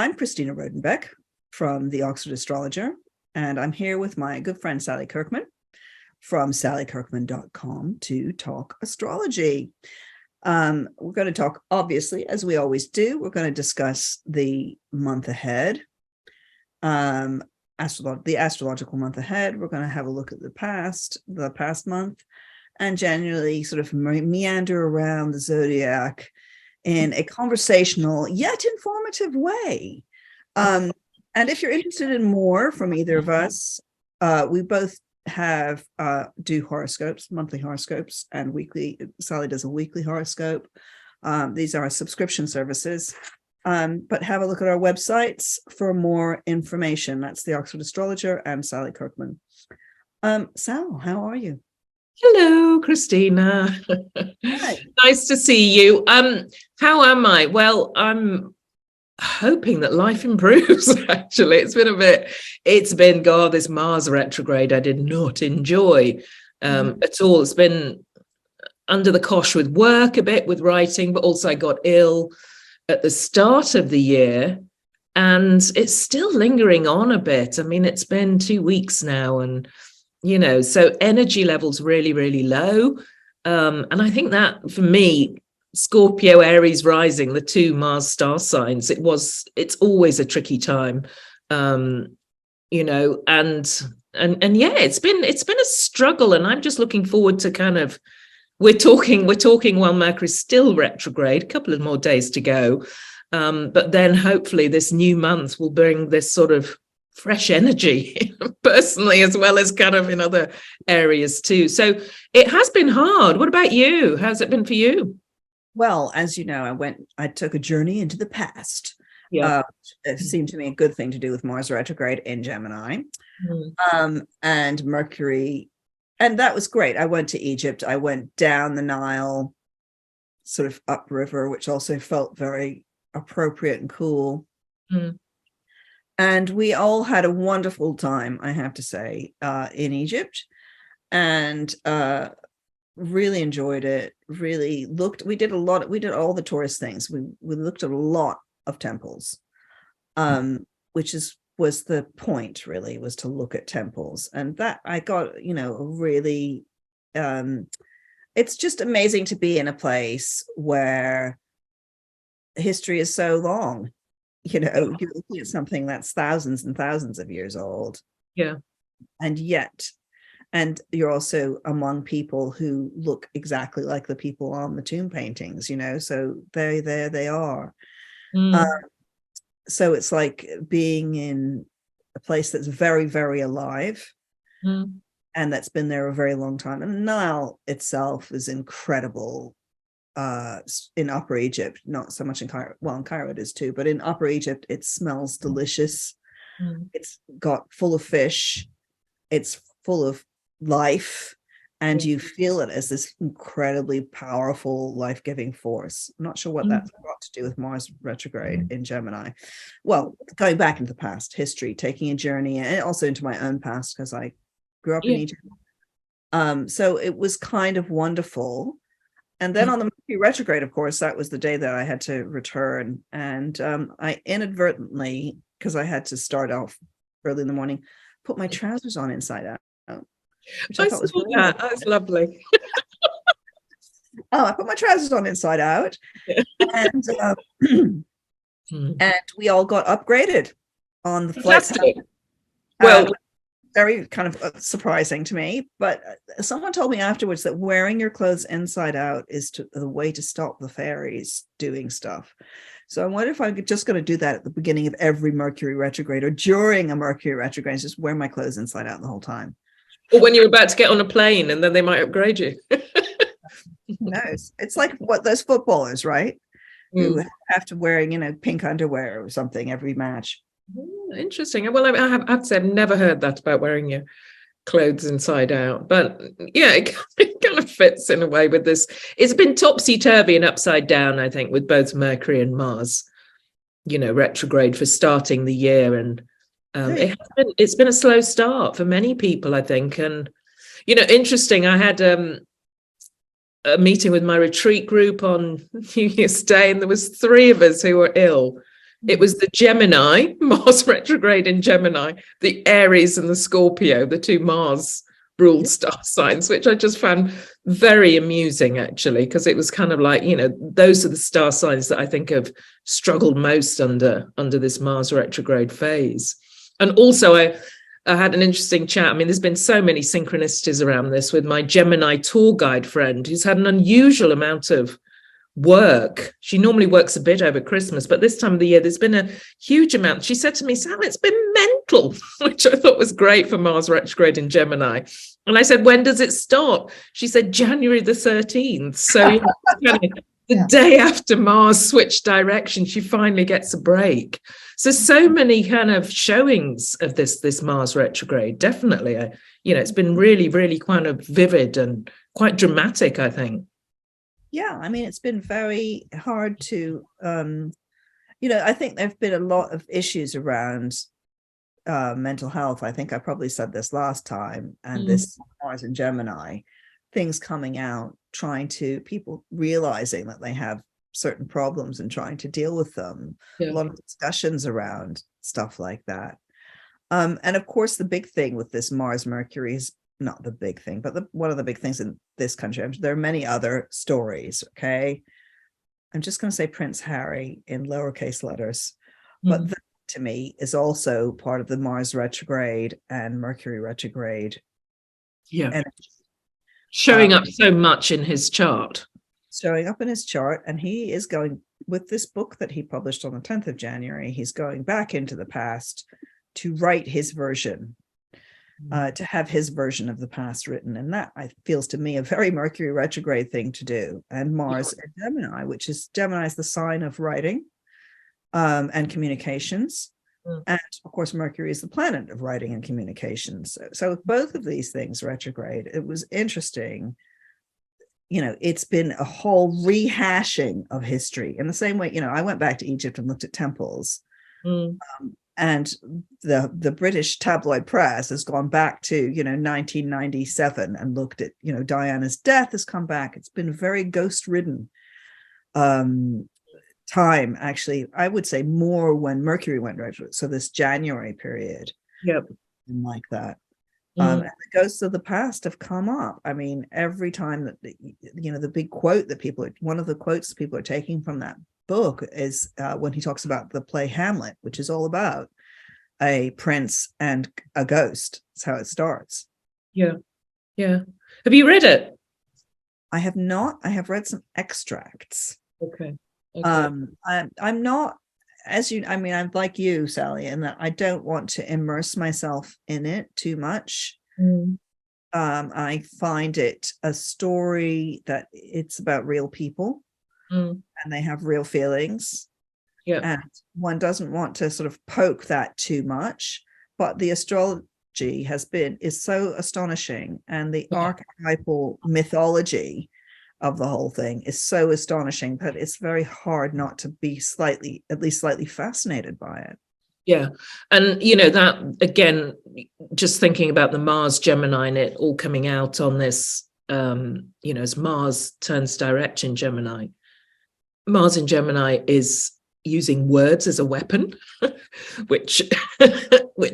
I'm Christina Rodenbeck from the Oxford Astrologer, and I'm here with my good friend Sally Kirkman from sallykirkman.com to talk astrology. We're going to talk, obviously, as we always do, we're going to discuss the month ahead, the astrological month ahead. We're going to have a look at the past month, and generally sort of meander around the zodiac in a conversational yet informative way. And if you're interested in more from either of us, we both do horoscopes, monthly horoscopes, and weekly. Sally does a weekly horoscope. These are subscription services. But have a look at our websites for more information. That's the Oxford Astrologer and Sally Kirkman. Sal, how are you? Hello, Christina. Hi. Nice to see you. How am I? Well, I'm hoping that life improves, actually. It's been, God, this Mars retrograde I did not enjoy at all. It's been under the cosh with work a bit, with writing, but also I got ill at the start of the year, and it's still lingering on a bit. I mean, it's been 2 weeks now, and so energy levels really, really low. And I think that for me, Scorpio, Aries rising, the two Mars star signs, it's always a tricky time, and yeah, it's been a struggle. And I'm just looking forward to we're talking while Mercury's still retrograde, a couple of more days to go. But then hopefully this new month will bring this sort of fresh energy personally, as well as kind of in other areas too. So it has been hard. What about you? How's it been for you? Well, as you know, I took a journey into the past. Yeah. It seemed to me a good thing to do with Mars retrograde in Gemini, and Mercury. And that was great. I went to Egypt. I went down the Nile, sort of upriver, which also felt very appropriate and cool. And we all had a wonderful time, I have to say, in Egypt, and really enjoyed it. Really we did all the tourist things. We looked at a lot of temples, which was the point, really, was to look at temples. And that I got, really, it's just amazing to be in a place where history is so long. You're looking at something that's thousands and thousands of years old. Yeah. And you're also among people who look exactly like the people on the tomb paintings, so there they are. So it's like being in a place that's very, very alive, and that's been there a very long time. And Nile itself is incredible. In Upper Egypt, not so much in Cairo. Well, in Cairo it is too, but in Upper Egypt, it smells delicious. It's got full of fish. It's full of life, and you feel it as this incredibly powerful, life-giving force. I'm not sure what that's got to do with Mars retrograde in Gemini. Well, going back into the past, history, taking a journey, and also into my own past, because I grew up in Egypt. So it was kind of wonderful. And then on the Mercury retrograde, of course, that was the day that I had to return. And I inadvertently, because I had to start off early in the morning, put my trousers on inside out. Which I thought was really that. That's lovely. I put my trousers on inside out. And and we all got upgraded on the flight. Well, very kind of surprising to me, but someone told me afterwards that wearing your clothes inside out is the way to stop the fairies doing stuff. So I wonder if I'm just going to do that at the beginning of every Mercury retrograde, or during a Mercury retrograde, just wear my clothes inside out the whole time. Or when you're about to get on a plane, and then they might upgrade you. Who knows? It's like what those footballers, right? Who have to wear, pink underwear or something every match. Interesting. Well, I have to say, I've never heard that about wearing your clothes inside out, but yeah, it kind of fits in a way with this. It's been topsy-turvy and upside down, I think, with both Mercury and Mars, retrograde for starting the year. And it's been a slow start for many people, I think. And interesting, I had a meeting with my retreat group on New Year's Day, and there was 3 of us who were ill It was the Gemini, Mars retrograde in Gemini, the Aries and the Scorpio, the two Mars ruled star signs, which I just found very amusing, actually, because it was kind of like, you know, those are the star signs that I think have struggled most under this Mars retrograde phase. And also I had an interesting chat. I mean, there's been so many synchronicities around this with my Gemini tour guide friend who's had an unusual amount of work. She normally works a bit over Christmas, but this time of the year there's been a huge amount. She said to me, Sal, it's been mental, which I thought was great for Mars retrograde in Gemini. And I said, when does it start? She said January the 13th. So you know, the day after Mars switched direction, she finally gets a break. So many kind of showings of this Mars retrograde. Definitely, you know, it's been really, really kind of vivid and quite dramatic, I think. Yeah, I mean, it's been very hard to, you know, I think there've been a lot of issues around mental health. I think I probably said this last time, and this Mars in Gemini, things coming out, people realizing that they have certain problems and trying to deal with them. A lot of discussions around stuff like that. And of course, the big thing with this Mars Mercury is not the big thing, but one of the big things in this country. There are many other stories. Okay. I'm just going to say Prince Harry in lowercase letters, but that to me is also part of the Mars retrograde and Mercury retrograde. Yeah. Energy. Showing up so much in his chart. Showing up in his chart. And he is going with this book that he published on the 10th of January. He's going back into the past to write his version. To have his version of the past written, and that feels to me a very Mercury retrograde thing to do. And Mars and Gemini, which is Gemini is the sign of writing and communications, and of course Mercury is the planet of writing and communications. So both of these things retrograde. It was interesting. You know, it's been a whole rehashing of history in the same way. You know, I went back to Egypt and looked at temples. And the British tabloid press has gone back to, you know, 1997 and looked at, you know, Diana's death has come back. It's been a very ghost-ridden time, actually. I would say more when Mercury went retrograde. So this January period. Yep. Like that. And the ghosts of the past have come up. I mean, every time that, you know, the big quote that one of the quotes people are taking from that book is when he talks about the play Hamlet, which is all about a prince and a ghost. That's how it starts. Yeah. Have you read it? I have not. I have read some extracts. Okay. I'm not, as you, I mean, I'm like you, Sally, in that I don't want to immerse myself in it too much. I find it a story that it's about real people. And they have real feelings. And one doesn't want to sort of poke that too much, but the astrology is so astonishing, and the archetypal mythology of the whole thing is so astonishing that it's very hard not to be at least slightly fascinated by it. Yeah. And, you know, that again, just thinking about the Mars Gemini and it all coming out on this, you know, as Mars turns direct in Gemini, Mars in Gemini is using words as a weapon, which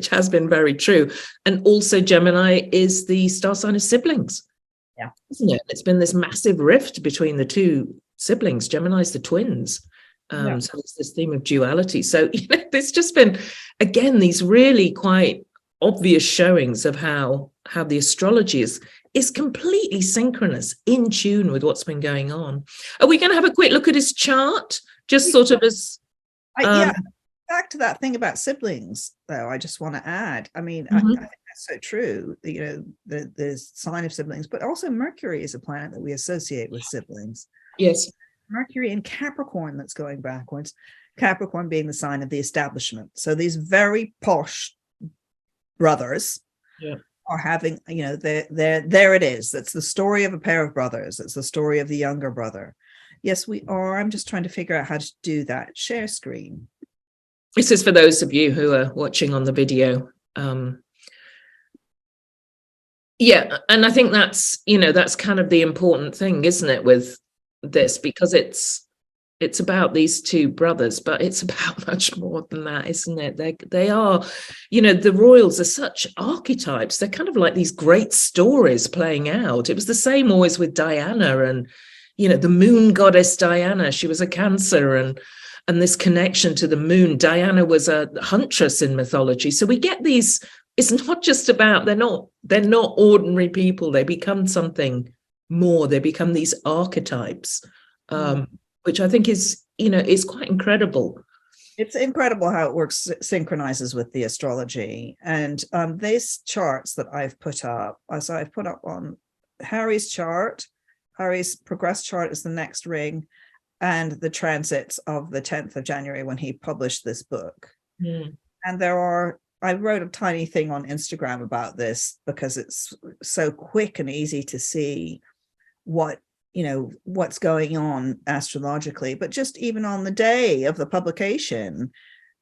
has been very true. And also Gemini is the star sign of siblings. Yeah. Isn't it? It's been this massive rift between the two siblings. Gemini's the twins. So it's this theme of duality. So, you know, there's just been, again, these really quite obvious showings of how the astrology is completely synchronous, in tune with what's been going on. Are we going to have a quick look at his chart? Just sort of as... back to that thing about siblings, though, I just want to add, I mean, I think that's so true, you know, the sign of siblings, but also Mercury is a planet that we associate with siblings. Yes. Mercury in Capricorn that's going backwards, Capricorn being the sign of the establishment. So these very posh brothers are having, you know, there it is. That's the story of a pair of brothers. It's the story of the younger brother. Yes, we are. I'm just trying to figure out how to do that. Share screen. This is for those of you who are watching on the video. Yeah, and I think that's, you know, that's kind of the important thing, isn't it, with this, because it's it's about these two brothers, but it's about much more than that, isn't it? They are, you know, the royals are such archetypes. They're kind of like these great stories playing out. It was the same always with Diana, and, you know, the moon goddess Diana, she was a Cancer, and this connection to the moon. Diana was a huntress in mythology. So we get these, it's not just about, they're not ordinary people. They become something more. They become these archetypes. Which I think is, you know, is quite incredible. It's incredible how it works, synchronizes with the astrology. And these charts that I've put up, so I've put up on Harry's chart. Harry's progress chart is the next ring, and the transits of the 10th of January when he published this book. And I wrote a tiny thing on Instagram about this because it's so quick and easy to see what's going on astrologically. But just even on the day of the publication,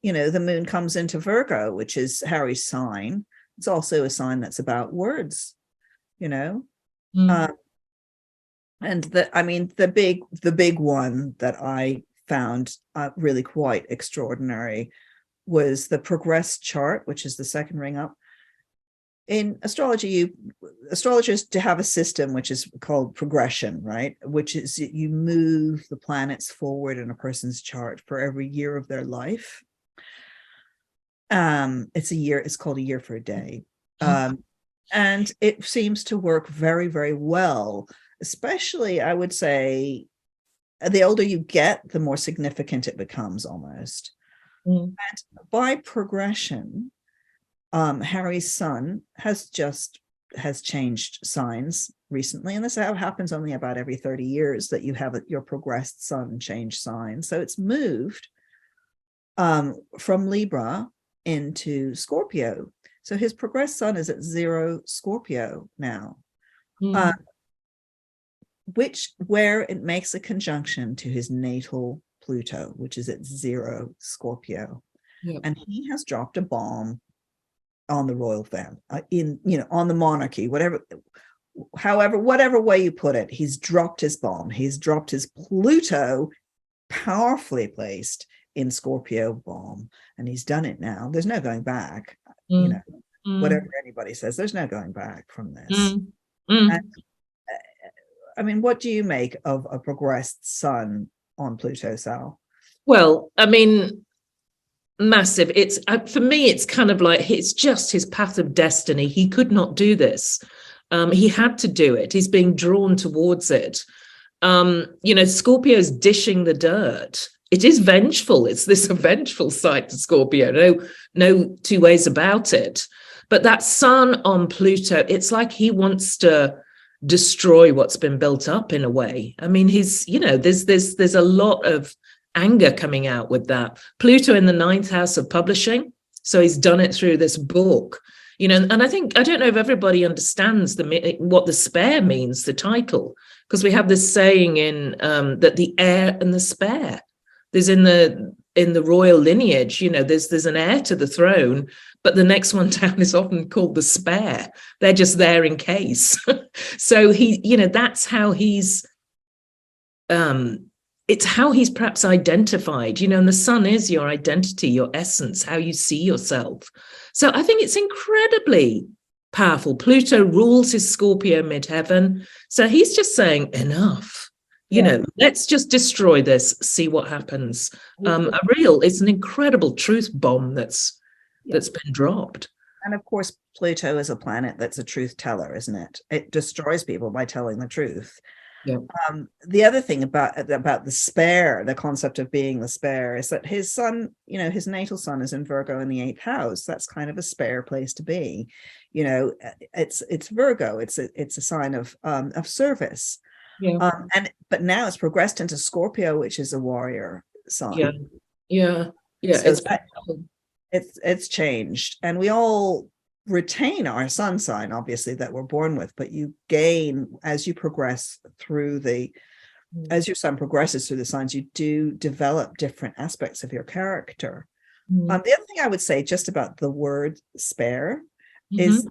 you know, the moon comes into Virgo, which is Harry's sign. It's also a sign that's about words, you know. And the big one that I found really quite extraordinary was the progress chart, which is the second ring up. In astrology, astrologers to have a system which is called progression, right? Which is you move the planets forward in a person's chart for every year of their life. It's a year. It's called a year for a day, and it seems to work very, very well. Especially, I would say, the older you get, the more significant it becomes almost. And by progression, Harry's sun has changed signs recently, and this happens only about every 30 years that you have your progressed sun change sign. So it's moved from Libra into Scorpio. So his progressed sun is at 0 Scorpio now, where it makes a conjunction to his natal Pluto, which is at 0 Scorpio. And he has dropped a bomb on the royal family, on the monarchy, whatever way you put it. He's dropped his bomb. He's dropped his Pluto, powerfully placed in Scorpio bomb, and he's done it now. There's no going back. Whatever anybody says, there's no going back from this. And, I mean, what do you make of a progressed sun on Pluto, Sal? Well, I mean, massive. It's for me, it's kind of like it's just his path of destiny. He could not do this. He had to do it. He's being drawn towards it. Scorpio's dishing the dirt. It is vengeful. It's this vengeful side to Scorpio. No two ways about it. But that sun on Pluto, it's like he wants to destroy what's been built up in a way. I mean, there's a lot of anger coming out with that. Pluto in the 9th house of publishing. So he's done it through this book, and I don't know if everybody understands what the spare means, the title, because we have this saying in that the heir and the spare. There's in the royal lineage, there's an heir to the throne, but the next one down is often called the spare. They're just there in case. So that's how he's, it's how he's perhaps identified, and the sun is your identity, your essence, how you see yourself. So I think it's incredibly powerful. Pluto rules his Scorpio midheaven. So he's just saying enough, let's just destroy this, see what happens. It's an incredible truth bomb that's been dropped. And of course, Pluto is a planet that's a truth teller, isn't it? It destroys people by telling the truth. Yeah. The other thing about the spare, the concept of being the spare, is that his sun, his natal sun is in Virgo in the 8th house. That's kind of a spare place to be. It's Virgo. It's a sign of service. Yeah. But now it's progressed into Scorpio, which is a warrior sign. Yeah. So it's changed, and we all retain our sun sign, obviously, that we're born with, but you gain as you progress through as your sun progresses through the signs, you do develop different aspects of your character. The other thing I would say just about the word spare is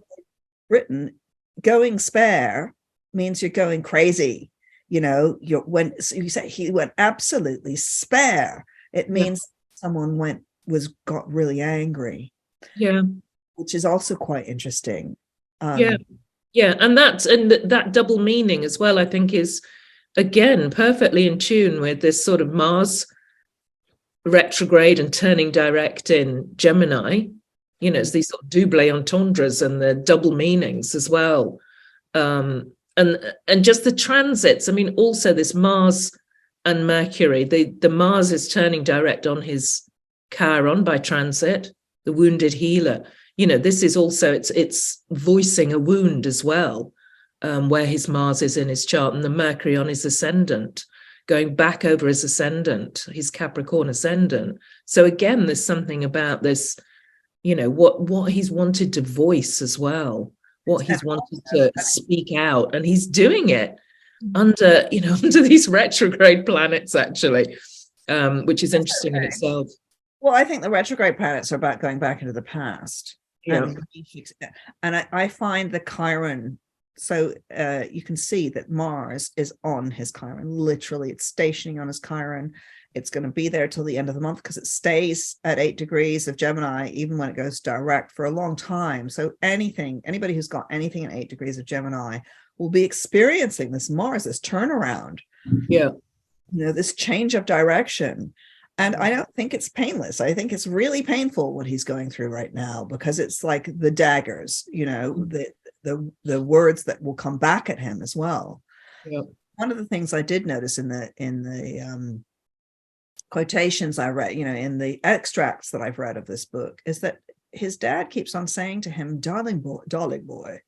Britain, going spare means you're going crazy. you know, so you say he went absolutely spare. It means someone got really angry. Yeah. Which is also quite interesting. Yeah, and that double meaning as well, I think, is again perfectly in tune with this sort of Mars retrograde and turning direct in Gemini. You know, it's these sort of double entendres and the double meanings as well. And just the transits. I mean, also this Mars and Mercury, the Mars is turning direct on his Chiron by transit, the wounded healer. You know, this is also, it's voicing a wound as well, where his Mars is in his chart, and the Mercury on his ascendant, going back over his ascendant, his Capricorn ascendant. So again, there's something about this, you know, what he's wanted to voice as well, what he's wanted to speak out, and he's doing it under, you know, under these retrograde planets, actually, which is interesting in itself. Well, I think the retrograde planets are about going back into the past. Yeah. And I find the Chiron, so you can see that Mars is on his Chiron. Literally, it's stationing on his Chiron. It's going to be there till the end of the month because it stays at 8 degrees of Gemini, even when it goes direct for a long time. So anybody who's got anything at 8 degrees of Gemini will be experiencing this Mars, this turnaround. Yeah. You know, this change of direction. And I don't think it's painless. I think it's really painful what he's going through right now, because it's like the daggers, you know, the words that will come back at him as well. Yeah. One of the things I did notice in the quotations I read, you know, in the extracts that I've read of this book, is that his dad keeps on saying to him, darling boy,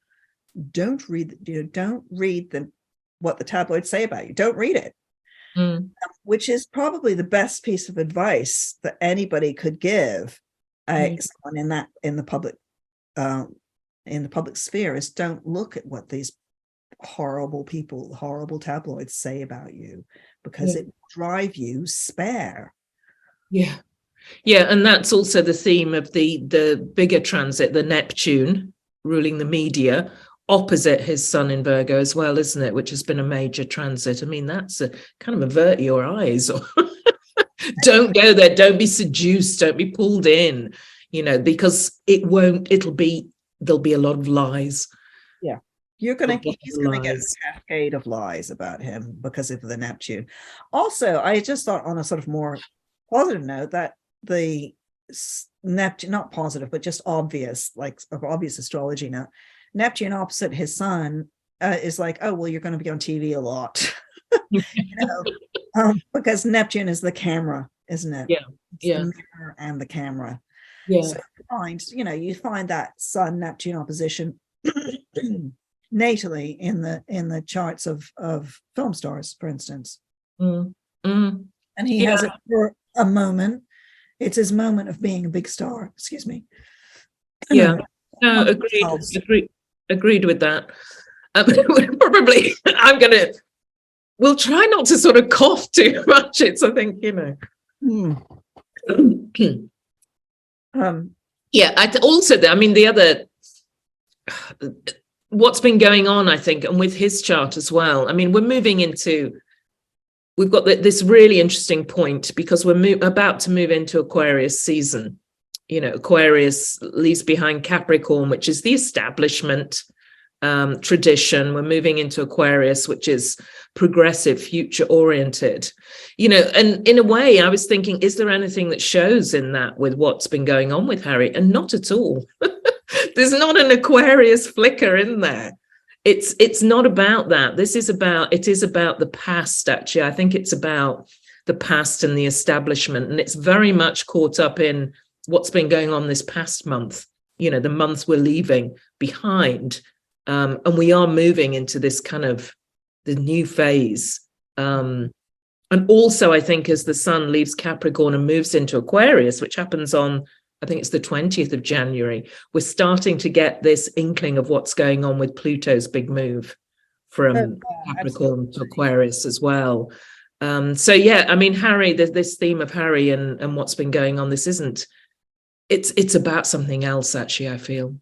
don't read what the tabloids say about you. Don't read it. Which is probably the best piece of advice that anybody could give someone in the public sphere, is don't look at what these horrible tabloids say about you, because it will drive you spare. Yeah, and that's also the theme of the bigger transit, the Neptune ruling the media, opposite his sun in Virgo as well, isn't it? Which has been a major transit. I mean, that's a kind of avert your eyes. Don't go there. Don't be seduced. Don't be pulled in, you know, because there'll be a lot of lies. Yeah. He's going to get a cascade of lies about him because of the Neptune. Also, I just thought, on a sort of more positive note, that the Neptune, not positive, but just obvious astrology note, Neptune opposite his sun is like, oh, well, you're going to be on TV a lot, you know, because Neptune is the camera, isn't it? Yeah, the mirror and the camera. Yeah. So you find that Sun Neptune opposition natally in the charts of film stars, for instance. And he has it for a moment. It's his moment of being a big star. Excuse me. Yeah. No, agreed with that. Probably we'll try not to sort of cough too much. It's, I think, you know. The other, what's been going on, I think, and with his chart as well. I mean, we've got this really interesting point, because we're about to move into Aquarius season. You know, Aquarius leaves behind Capricorn, which is the establishment, tradition. We're moving into Aquarius, which is progressive, future oriented. You know, and in a way, I was thinking, is there anything that shows in that with what's been going on with Harry? And not at all. There's not an Aquarius flicker in there. It's not about that. It is about the past, actually. I think it's about the past and the establishment, and it's very much caught up in what's been going on this past month, you know, the months we're leaving behind. And we are moving into this kind of the new phase. And also, I think, as the sun leaves Capricorn and moves into Aquarius, which happens on, I think it's the 20th of January, we're starting to get this inkling of what's going on with Pluto's big move from Capricorn to Aquarius as well. So, yeah, I mean, Harry, this theme of Harry and what's been going on, it's about something else, actually, I feel.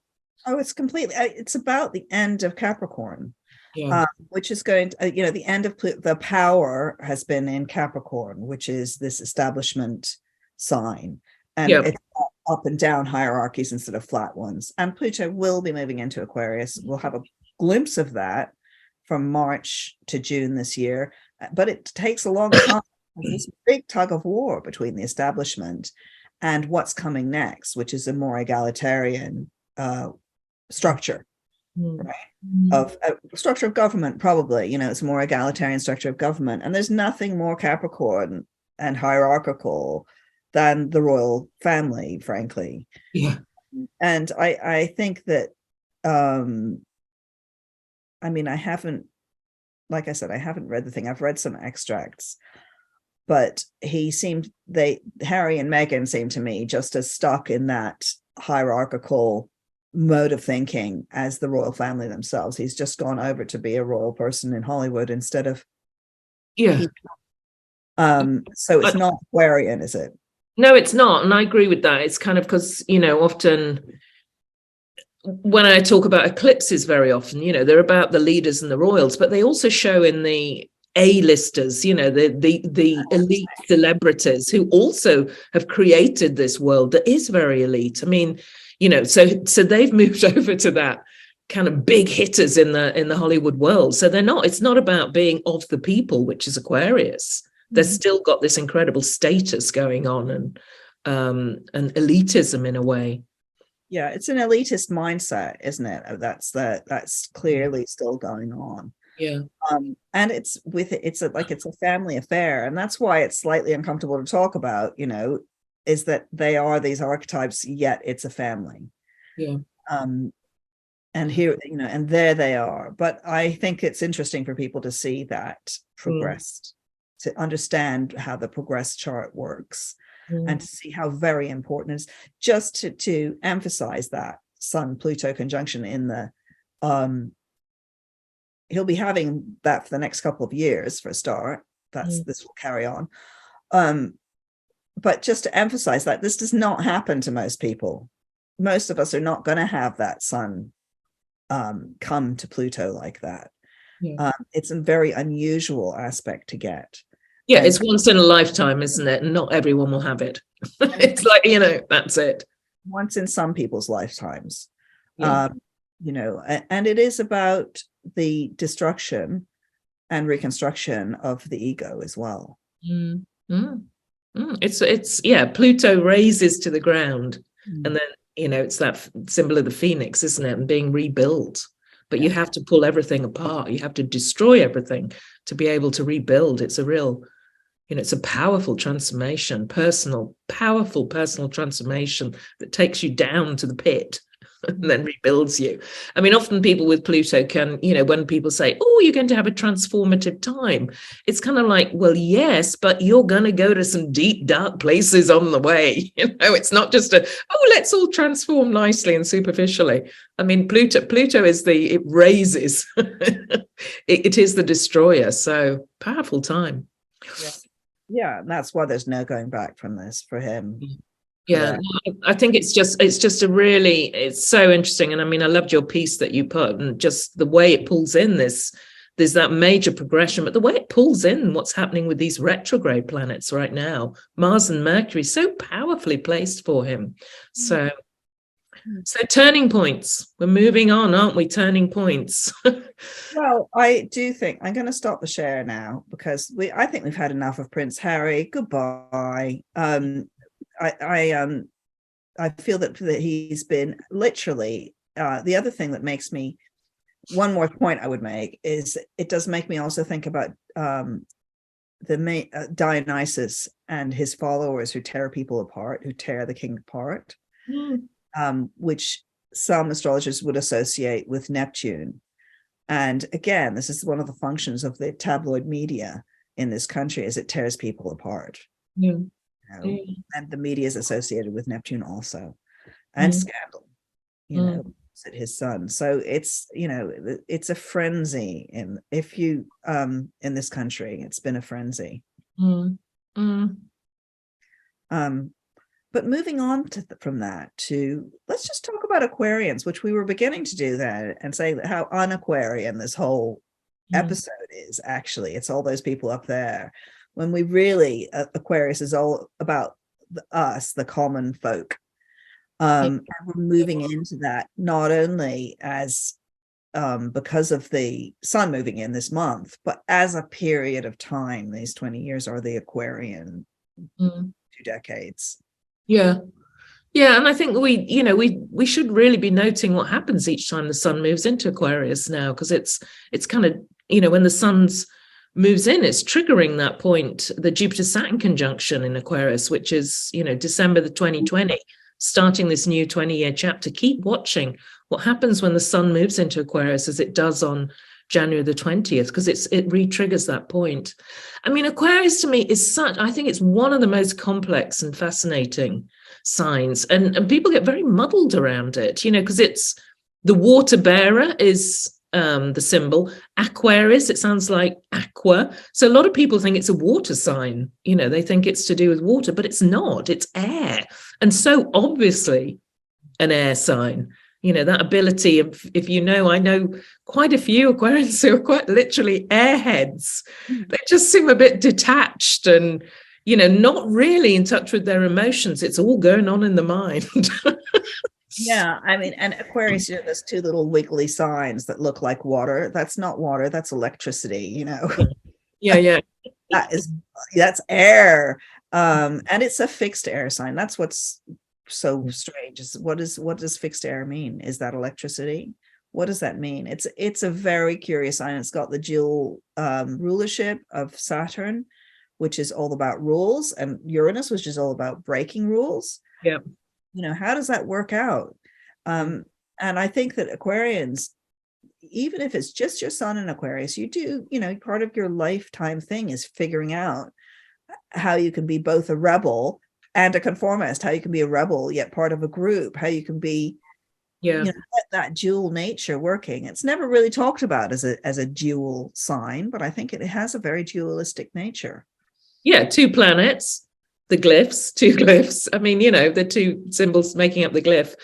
Oh, it's about the end of Capricorn. Yeah. Which is going to, the end of the power has been in Capricorn, which is this establishment sign. And Yeah. it's up and down hierarchies instead of flat ones. And Pluto will be moving into Aquarius. We'll have a glimpse of that from March to June this year. But it takes a long time. This big tug of war between the establishment and what's coming next, which is a more egalitarian structure. Right. Of a structure of government, probably, it's a more egalitarian structure of government. And there's nothing more Capricorn and hierarchical than the royal family, frankly. Yeah. And I think that, I haven't, like I said, I haven't read the thing. I've read some extracts, but Harry and Meghan seem to me just as stuck in that hierarchical mode of thinking as the royal family themselves. He's just gone over to be a royal person in Hollywood instead of so it's not Aquarian, is it? No, it's not, and I agree with that. It's kind of because often when I talk about eclipses, very often they're about the leaders and the royals, but they also show in the A-listers, the elite celebrities who also have created this world that is very elite. So they've moved over to that kind of big hitters in the Hollywood world. So it's not about being of the people, which is Aquarius. They've still got this incredible status going on and elitism in a way. Yeah, it's an elitist mindset, isn't it? That's clearly still going on. Yeah. And it's a family affair, and that's why it's slightly uncomfortable to talk about, is that they are these archetypes, yet it's a family. Yeah. And here, and there they are. But I think it's interesting for people to see that progressed, to understand how the progress chart works, and to see how very important it is, just to emphasize that Sun Pluto conjunction in the he'll be having that for the next couple of years for a start. This will carry on. But just to emphasize that this does not happen to most people. Most of us are not going to have that Sun come to Pluto like that. It's a very unusual aspect to get. Yeah, it's once in a lifetime, isn't it? And not everyone will have it. It's like, that's it. Once in some people's lifetimes. And it is about the destruction and reconstruction of the ego as well. It's Pluto raises to the ground, and then it's that symbol of the phoenix, isn't it, and being rebuilt. But you have to pull everything apart, you have to destroy everything to be able to rebuild. It's a real it's a powerful transformation, powerful personal transformation that takes you down to the pit and then rebuilds you. Often people with Pluto can, when people say, oh, you're going to have a transformative time, it's kind of like, well, yes, but you're going to go to some deep, dark places on the way. It's not just let's all transform nicely and superficially. Pluto is it raises. it is the destroyer. So powerful time. Yeah, and that's why there's no going back from this for him. Yeah, I think it's so interesting. And I loved your piece that you put, and just the way it pulls in there's that major progression, but the way it pulls in what's happening with these retrograde planets right now, Mars and Mercury, so powerfully placed for him. So turning points. We're moving on, aren't we? Turning points. Well, I do think I'm going to stop the share now, because I think we've had enough of Prince Harry. Goodbye. I feel that he's been literally the other thing that makes me, one more point I would make is it does make me also think about Dionysus and his followers who tear people apart, who tear the king apart, which some astrologers would associate with Neptune. And again, this is one of the functions of the tabloid media in this country, is it tears people apart. And the media is associated with Neptune also, and scandal, at his son. So it's it's a frenzy in this country. It's been a frenzy. But moving on from that to, let's just talk about Aquarians, which we were beginning to do that, and say how un-Aquarian this whole episode is actually. It's all those people up there. When we really, Aquarius is all about us, the common folk. And we're moving into that not only as because of the sun moving in this month, but as a period of time. These 20 years are the Aquarian 2 decades. Yeah. Yeah, and I think we should really be noting what happens each time the sun moves into Aquarius now, because it's kind of, when the sun's moves in, it's triggering that point, the Jupiter-Saturn conjunction in Aquarius, which is, December the 2020, starting this new 20-year chapter. Keep watching what happens when the sun moves into Aquarius, as it does on January the 20th, because it re-triggers that point. I mean, Aquarius to me is I think it's one of the most complex and fascinating signs, and people get very muddled around it, because it's the water bearer is the symbol. Aquarius, it sounds like aqua, so a lot of people think it's a water sign, they think it's to do with water, but it's not. It's air, and so obviously an air sign. That ability of, I know quite a few Aquarians who are quite literally airheads. They just seem a bit detached and not really in touch with their emotions. It's all going on in the mind. Yeah, I mean, and Aquarius, there's 2 little wiggly signs that look like water. That's not water, that's electricity, Yeah. That's air. And it's a fixed air sign. That's what's so strange. Is what does fixed air mean? Is that electricity? What does that mean? It's a very curious sign. It's got the dual rulership of Saturn, which is all about rules, and Uranus, which is all about breaking rules. Yeah. How does that work out? And I think that Aquarians, even if it's just your sun in Aquarius, you do, part of your lifetime thing is figuring out how you can be both a rebel and a conformist, how you can be a rebel yet part of a group, how you can be that dual nature working. It's never really talked about as a dual sign, but I think it has a very dualistic nature. Yeah, 2 planets, the glyphs, 2 glyphs. I mean, the 2 symbols making up the glyph.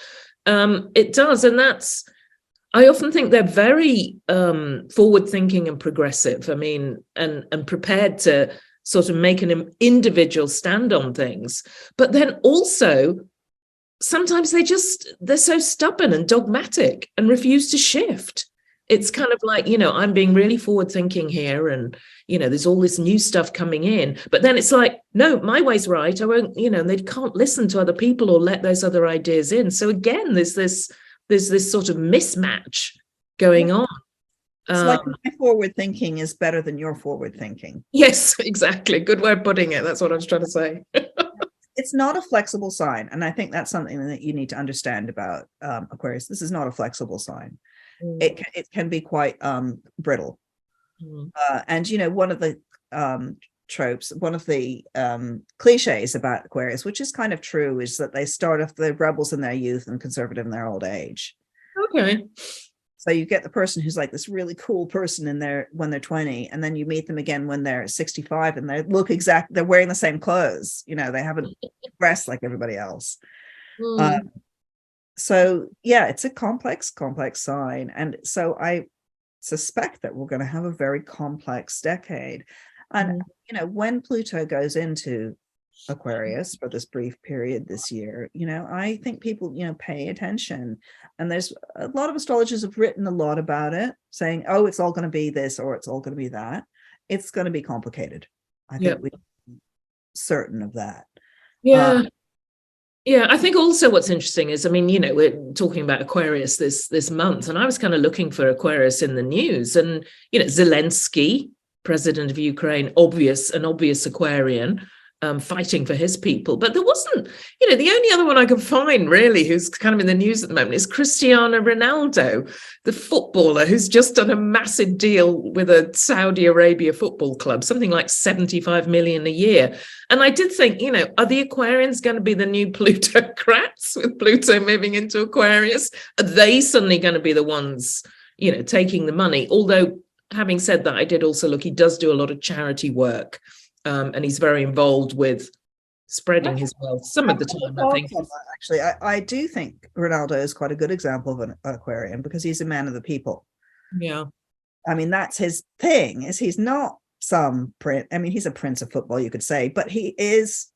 It does, and I often think they're very forward-thinking and progressive. I mean, and prepared to sort of make an individual stand on things, but then also sometimes they're so stubborn and dogmatic and refuse to shift. It's kind of like, I'm being really forward thinking here, and there's all this new stuff coming in, but then it's like, no, my way's right, I won't, and they can't listen to other people or let those other ideas in. So again, there's this sort of mismatch going on. It's like my forward thinking is better than your forward thinking. Yes, exactly. Good way of putting it. That's what I was trying to say. It's not a flexible sign. And I think that's something that you need to understand about Aquarius. This is not a flexible sign. It can be quite brittle. And, one of the tropes, one of the cliches about Aquarius, which is kind of true, is that they start off the rebels in their youth and conservative in their old age. Okay. So you get the person who's like this really cool person when they're 20, and then you meet them again when they're 65, and they're wearing the same clothes. They haven't dressed like everybody else. So yeah, it's a complex sign. And so I suspect that we're going to have a very complex decade. And, when Pluto goes into Aquarius for this brief period this year, I think people, pay attention. And there's a lot of astrologers have written a lot about it, saying, oh, it's all going to be this or it's all going to be that. It's going to be complicated. I think we're certain of that. Yeah. Yeah, I think also what's interesting is, I mean, we're talking about Aquarius this month, and I was kind of looking for Aquarius in the news, and, Zelensky, president of Ukraine, an obvious Aquarian, fighting for his people. But there wasn't, the only other one I could find really who's kind of in the news at the moment is Cristiano Ronaldo, the footballer who's just done a massive deal with a Saudi Arabia football club, something like 75 million a year. And I did think, are the Aquarians going to be the new plutocrats with Pluto moving into Aquarius? Are they suddenly going to be the ones, taking the money? Although, having said that, I did also look, he does do a lot of charity work. And he's very involved with spreading his wealth some of the time, I think. Actually, I do think Ronaldo is quite a good example of an Aquarian, because he's a man of the people. Yeah. I mean, that's his thing, is he's not some prince. I mean, he's a prince of football, you could say, but he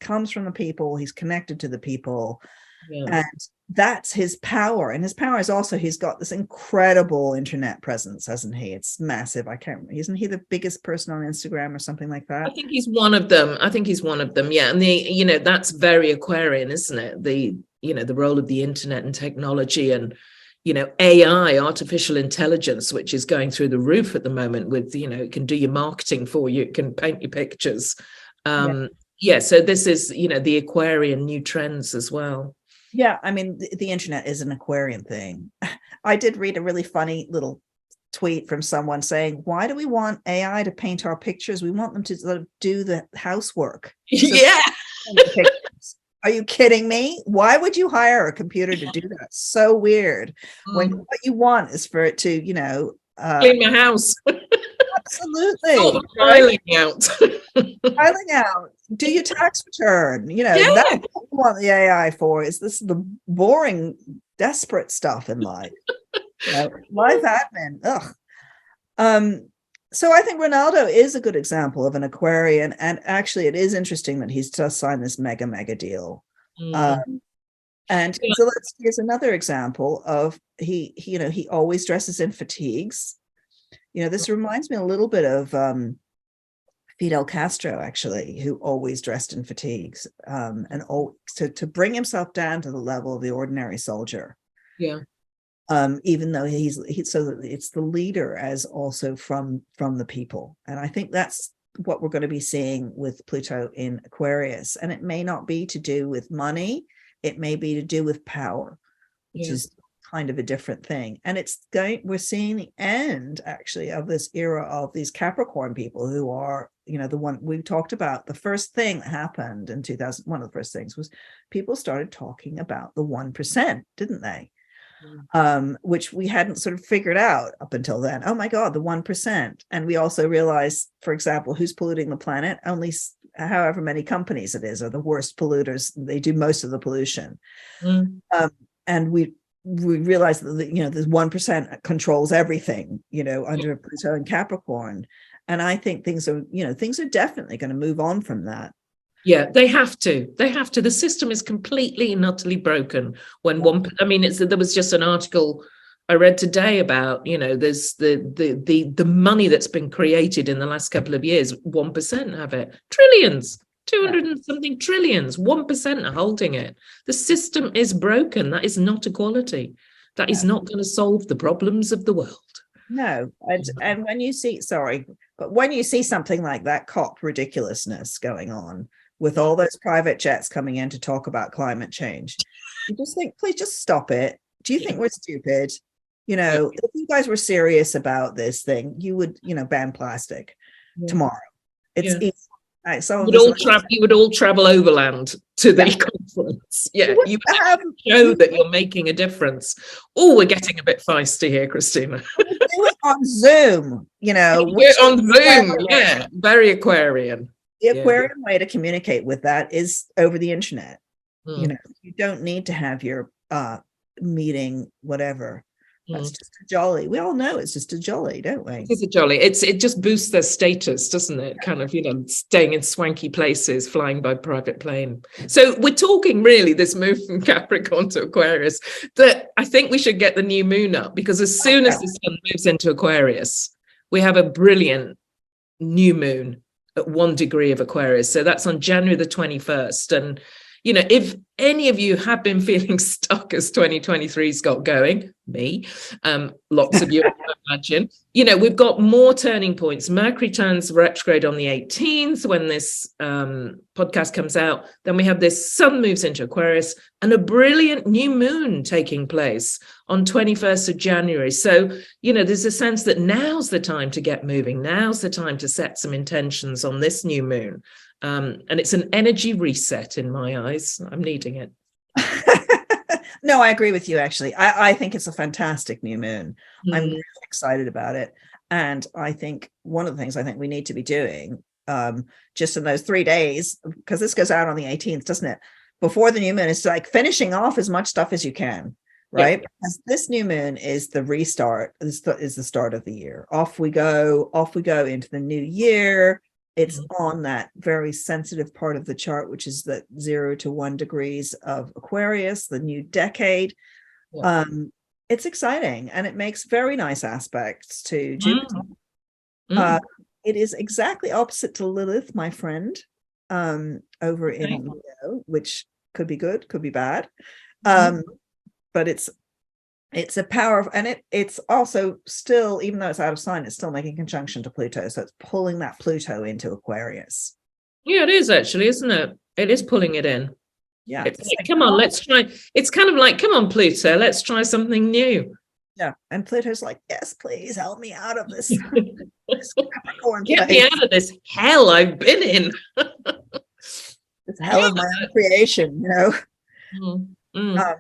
comes from the people. He's connected to the people. Yeah. And that's his power. And his power is also, he's got this incredible internet presence, hasn't he? It's massive. I can't remember. Isn't he the biggest person on Instagram or something like that? I think he's one of them. Yeah. And that's very Aquarian, isn't it? The role of the internet and technology, and AI, artificial intelligence, which is going through the roof at the moment with, it can do your marketing for you, it can paint your pictures. So this is, the Aquarian new trends as well. Yeah, I mean, the internet is an Aquarian thing. I did read a really funny little tweet from someone saying, why do we want AI to paint our pictures? We want them to sort of do the housework. Are you kidding me? Why would you hire a computer to do that? So weird. When what you want is for it to, clean my house. Absolutely. Filing out. Filing out. Do your tax return. That's what you want the AI for. Is this the boring, desperate stuff in life? Life admin. Ugh. So I think Ronaldo is a good example of an Aquarian, and actually it is interesting that he's just signed this mega deal. So here's another example of he always dresses in fatigues. This reminds me a little bit of Fidel Castro, actually, who always dressed in fatigues, and to bring himself down to the level of the ordinary soldier. Yeah. Even though he's so that it's the leader as also from the people. And I think that's what we're going to be seeing with Pluto in Aquarius. And it may not be to do with money. It may be to do with power, which is kind of a different thing. And we're seeing the end actually of this era of these Capricorn people who are, the one we talked about. The first thing that happened in 2000, one of the first things was people started talking about the 1%, didn't they? Which we hadn't sort of figured out up until then. Oh my God, the 1%. And we also realized, for example, who's polluting the planet? Only however many companies it is are the worst polluters. They do most of the pollution. And we realized that this 1% controls everything, under Pluto and Capricorn. And I think things are definitely going to move on from that. Yeah, they have to. The system is completely and utterly broken. When there was just an article I read today about, there's the money that's been created in the last couple of years, 1% have it. Trillions, 200 and something trillions, 1% are holding it. The system is broken. That is not equality. That is not going to solve the problems of the world. No. And when you see something like that COP ridiculousness going on, with all those private jets coming in to talk about climate change, you just think, please just stop it. Do you think we're stupid? If you guys were serious about this thing, you would, ban plastic tomorrow. It's easy. You would all travel overland to the conference. Yeah, you would have to show that you're making a difference. Oh, we're getting a bit feisty here, Christina. Do it on Zoom, on Zoom, very Aquarian. The Aquarian way to communicate with that is over the internet. You don't need to have your meeting, whatever. That's just a jolly. We all know it's just a jolly, don't we? It's a jolly. It just boosts their status, doesn't it? Kind of, staying in swanky places, flying by private plane. So we're talking really this move from Capricorn to Aquarius, that I think we should get the new moon up, because as soon as the sun moves into Aquarius, we have a brilliant new moon at 1 degree of Aquarius. So that's on January the 21st. And, if any of you have been feeling stuck as 2023's got going, me, lots of you, I imagine, we've got more turning points. Mercury turns retrograde on the 18th when this podcast comes out. Then we have this sun moves into Aquarius and a brilliant new moon taking place on 21st of January. So, there's a sense that now's the time to get moving. Now's the time to set some intentions on this new moon. And it's an energy reset in my eyes. I'm needing it. No, I agree with you, actually. I think it's a fantastic new moon. I'm really excited about it. And I think one of the things I think we need to be doing just in those 3 days, because this goes out on the 18th, doesn't it? Before the new moon, is like finishing off as much stuff as you can. right? Because this new moon is the restart, is the start of the year. Off we go into the new year. It's on that very sensitive part of the chart, which is the 0 to 1 degrees of Aquarius, the new decade. It's exciting, and it makes very nice aspects to Jupiter. It is exactly opposite to Lilith, my friend, over in Leo, which could be good, could be bad. But it's a power, and it's also still, even though it's out of sign, it's still making conjunction to Pluto, so it's pulling that Pluto into Aquarius. Yeah, it is actually, isn't it? It is pulling it in. Yeah, it's like, come on, let's try. It's kind of like, come on, Pluto, let's try something new. Yeah, and Pluto's like, yes, please help me out of this, this Capricorn Get me out of this hell I've been in. This hell of my own creation, you know.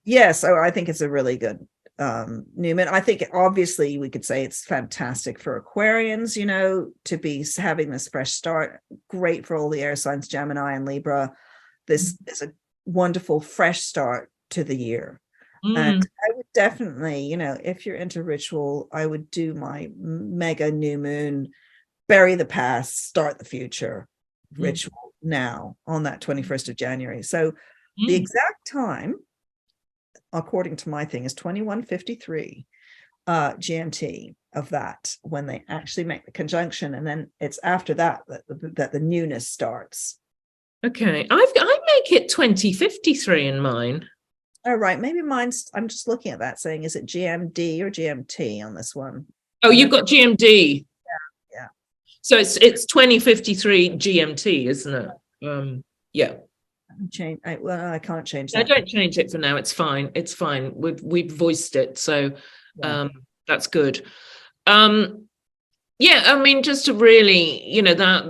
Yeah, so I think it's a really good new moon. I think obviously we could say it's fantastic for Aquarians, you know, to be having this fresh start. Great for all the air signs, Gemini and Libra. This is a wonderful fresh start to the year. And I would definitely, you know, if you're into ritual, I would do my mega new moon, bury the past, start the future ritual now on that 21st of January. So the exact time, according to my thing, is 21:53 GMT of that, when they actually make the conjunction, and then it's after that that the newness starts. Okay, I make it 20:53 in mine. Oh, right, maybe mine's, I'm just looking at that saying, is it GMD or GMT on this one? Oh, you've got GMD. Yeah. So it's 20:53 GMT, isn't it? Yeah. Change. I can't change that. I don't change it for now. It's fine. It's fine. We've voiced it, so that's good. Yeah, I mean, just to really, you know, that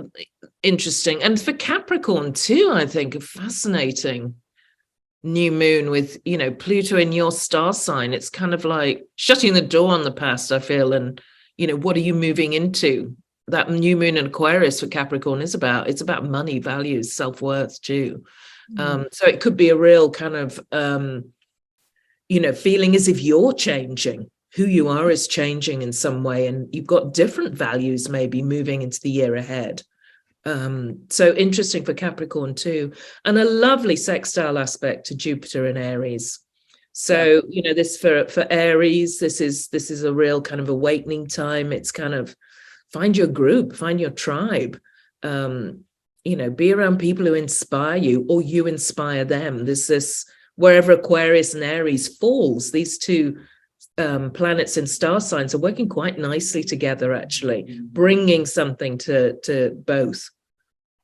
interesting, and for Capricorn too, I think a fascinating new moon with, you know, Pluto in your star sign. It's kind of like shutting the door on the past, I feel, and, you know, what are you moving into? That new moon in Aquarius for Capricorn is about, it's about money, values, self-worth too. So it could be a real kind of, you know, feeling as if you're changing, who you are is changing in some way, and you've got different values maybe moving into the year ahead. So interesting for Capricorn too, and a lovely sextile aspect to Jupiter in Aries. So, you know, this for Aries, this is a real kind of awakening time. It's kind of find your group, find your tribe, you know, be around people who inspire you, or you inspire them. There's this, wherever Aquarius and Aries falls, these two planets in star signs are working quite nicely together, actually, bringing something to both.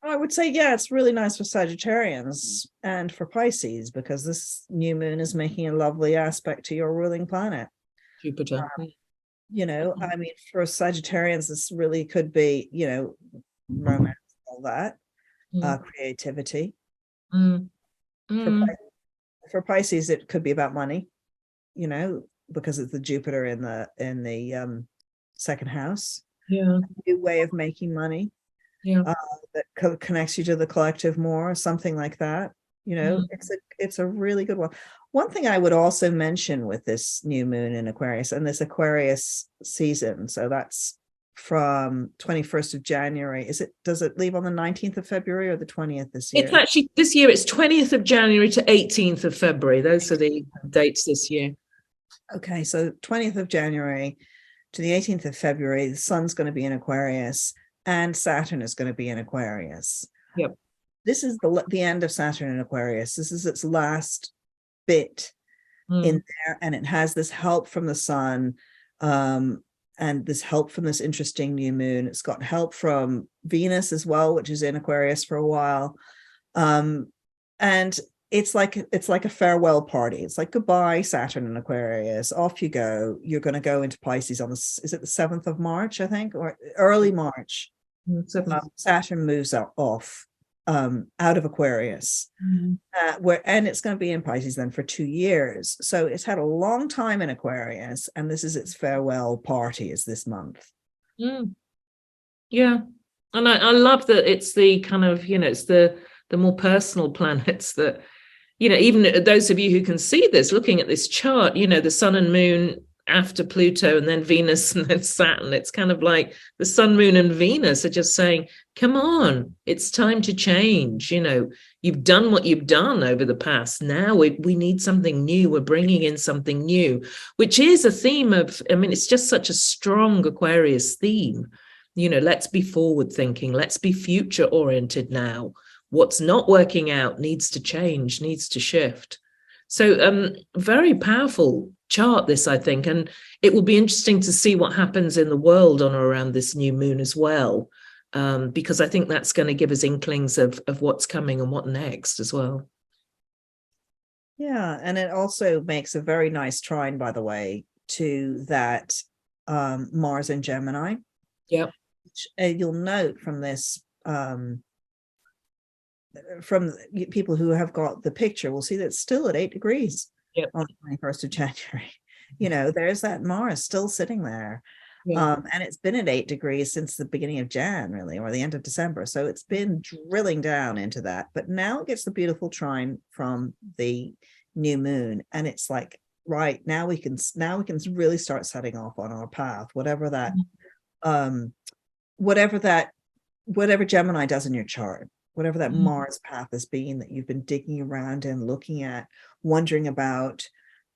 I would say, yeah, it's really nice for Sagittarians and for Pisces, because this new moon is making a lovely aspect to your ruling planet, Jupiter. You know, I mean, for Sagittarians, this really could be, you know, romance, all that, creativity. For Pisces, it could be about money, you know, because it's the Jupiter in the second house. Yeah, a new way of making money. That connects you to the collective more, something like that. You know, it's a really good one. One thing I would also mention with this new moon in Aquarius and this Aquarius season, so that's from 21st of January. Does it leave on the 19th of February or the 20th this year? It's actually this year, it's 20th of January to 18th of February. Those are the dates this year. Okay, so 20th of January to the 18th of February, the sun's going to be in Aquarius and Saturn is going to be in Aquarius. Yep. This is the end of Saturn in Aquarius. This is its last bit in there, and it has this help from the sun, and this help from this interesting new moon. It's got help from Venus as well, which is in Aquarius for a while, and it's like a farewell party. It's like, goodbye, Saturn in Aquarius, off you go. You're going to go into Pisces on is it the 7th of March, I think, or early March. Saturn moves off out of Aquarius, and it's going to be in Pisces then for 2 years. So it's had a long time in Aquarius, and this is its farewell party, is this month. Yeah, and I love that it's the kind of, you know, it's the more personal planets that, you know, even those of you who can see this, looking at this chart, you know, the sun and moon after Pluto and then Venus and then Saturn, it's kind of like the sun, moon and Venus are just saying, come on, it's time to change. You know, you've done what you've done over the past. Now we need something new. We're bringing in something new, which is a theme of, I mean, it's just such a strong Aquarius theme. You know, let's be forward thinking. Let's be future oriented now. What's not working out needs to change, needs to shift. So very powerful chart, this, I think, and it will be interesting to see what happens in the world on or around this new moon as well, because I think that's going to give us inklings of what's coming and what next as well. Yeah, and it also makes a very nice trine, by the way, to that Mars in Gemini. Yeah. You'll note from this, from people who have got the picture, will see that it's still at 8 degrees on the 21st of January. You know, there's that Mars still sitting there. And it's been at 8 degrees since the beginning of Jan, really, or the end of December. So it's been drilling down into that. But now it gets the beautiful trine from the new moon. And it's like, right, now we can really start setting off on our path, whatever Gemini does in your chart, whatever that Mars path has been that you've been digging around and looking at, wondering about,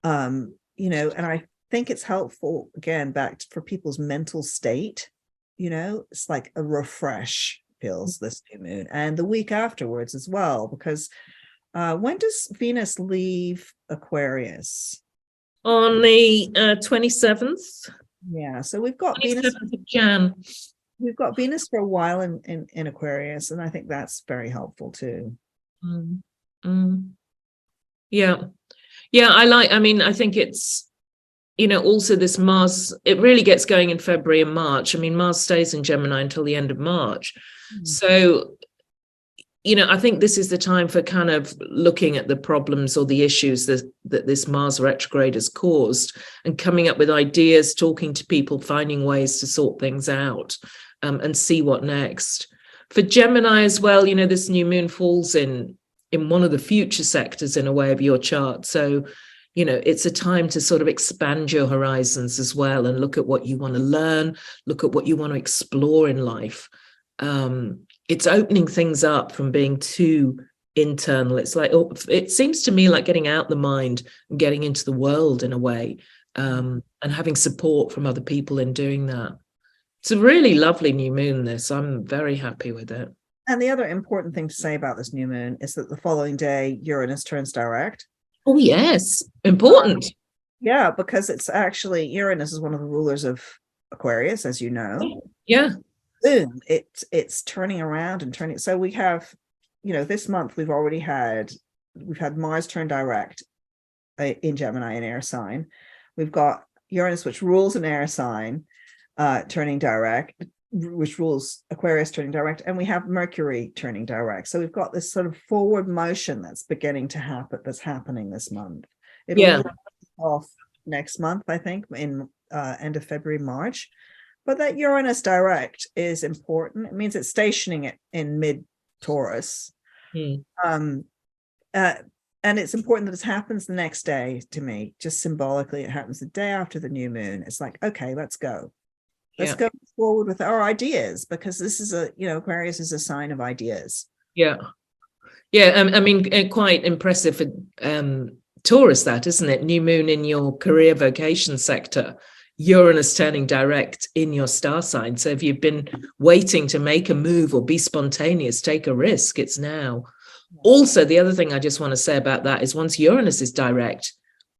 you know, and I think it's helpful, again, for people's mental state. You know, it's like a refresh feels this new moon, and the week afterwards as well, because when does Venus leave Aquarius? On the 27th. Yeah, so we've got 27th Venus of Jan. We've got Venus for a while in Aquarius, and I think that's very helpful too. Yeah. I mean, I think it's, you know, also this Mars, it really gets going in February and March. I mean, Mars stays in Gemini until the end of March. So, you know, I think this is the time for kind of looking at the problems or the issues that this Mars retrograde has caused and coming up with ideas, talking to people, finding ways to sort things out. And see what next. For Gemini as well, you know, this new moon falls in one of the future sectors in a way of your chart. So, you know, it's a time to sort of expand your horizons as well and look at what you want to learn, look at what you want to explore in life. It's opening things up from being too internal. It's like, it seems to me like getting out the mind and getting into the world in a way, and having support from other people in doing that. It's a really lovely new moon, this. I'm very happy with it. And the other important thing to say about this new moon is that the following day, Uranus turns direct. Oh, yes. Important. Yeah, because it's actually, Uranus is one of the rulers of Aquarius, as you know. Yeah. Boom. It's turning around and turning. So we have, you know, this month we've had Mars turn direct in Gemini, an air sign. We've got Uranus, which rules an air sign, turning direct, which rules Aquarius turning direct, and we have Mercury turning direct. So we've got this sort of forward motion that's beginning to happen, that's happening this month. It'll off next month, I think, in end of February, March. But that Uranus direct is important. It means it's stationing it in mid-Taurus. And it's important that it happens the next day to me, just symbolically. It happens the day after the new moon. It's like, okay, let's go. Let's go forward with our ideas, because this is Aquarius is a sign of ideas. Yeah. I mean, quite impressive for Taurus, that, isn't it? New moon in your career vocation sector, Uranus turning direct in your star sign. So if you've been waiting to make a move or be spontaneous, take a risk, it's now. Also, the other thing I just want to say about that is once Uranus is direct,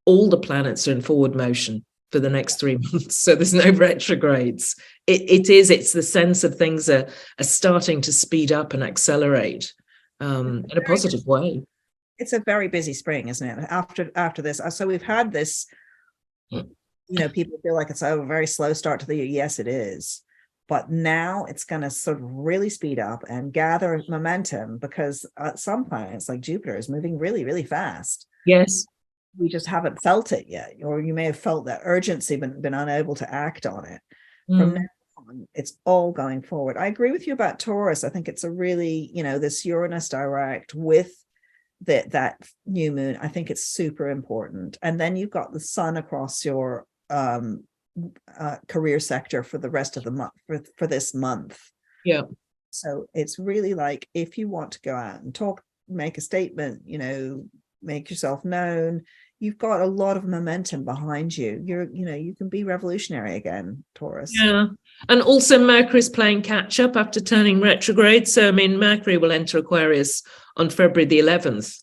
all the planets are in forward motion for the next 3 months. So there's no retrogrades. It's the sense of things are starting to speed up and accelerate in a positive way. It's a very busy spring, isn't it? After this. So we've had this, people feel like it's a very slow start to the year. Yes, it is. But now it's going to sort of really speed up and gather momentum, because some planets like Jupiter is moving really, really fast. Yes. We just haven't felt it yet, or you may have felt that urgency but been unable to act on it. From now on, it's all going forward. I agree with you about Taurus. I think it's a really, this Uranus direct with that new moon, I think it's super important. And then you've got the sun across your career sector for the rest of the month, for this month. Yeah. So it's really like, if you want to go out and talk, make a statement, make yourself known, you've got a lot of momentum behind you. You can be revolutionary again, Taurus. Yeah. And also Mercury's playing catch up after turning retrograde. So, I mean, Mercury will enter Aquarius on February the 11th.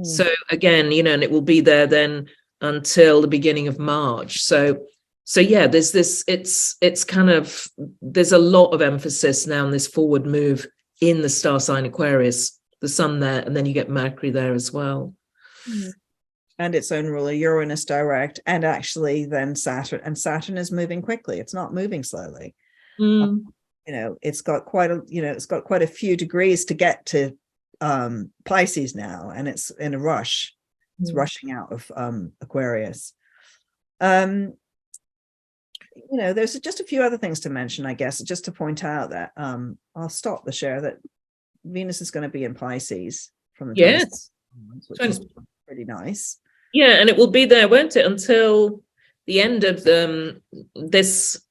So again, and it will be there then until the beginning of March. So yeah, there's this, it's kind of, there's a lot of emphasis now on this forward move in the star sign Aquarius, the sun there, and then you get Mercury there as well. And its own ruler, Uranus direct, and actually then Saturn is moving quickly. It's not moving slowly. It's got quite a few degrees to get to Pisces now, and it's in a rush. It's rushing out of Aquarius. There's just a few other things to mention, I guess, just to point out that I'll stop the share that Venus is going to be in Pisces from the 20th, which is pretty nice. Yeah, and it will be there, won't it, until the end of this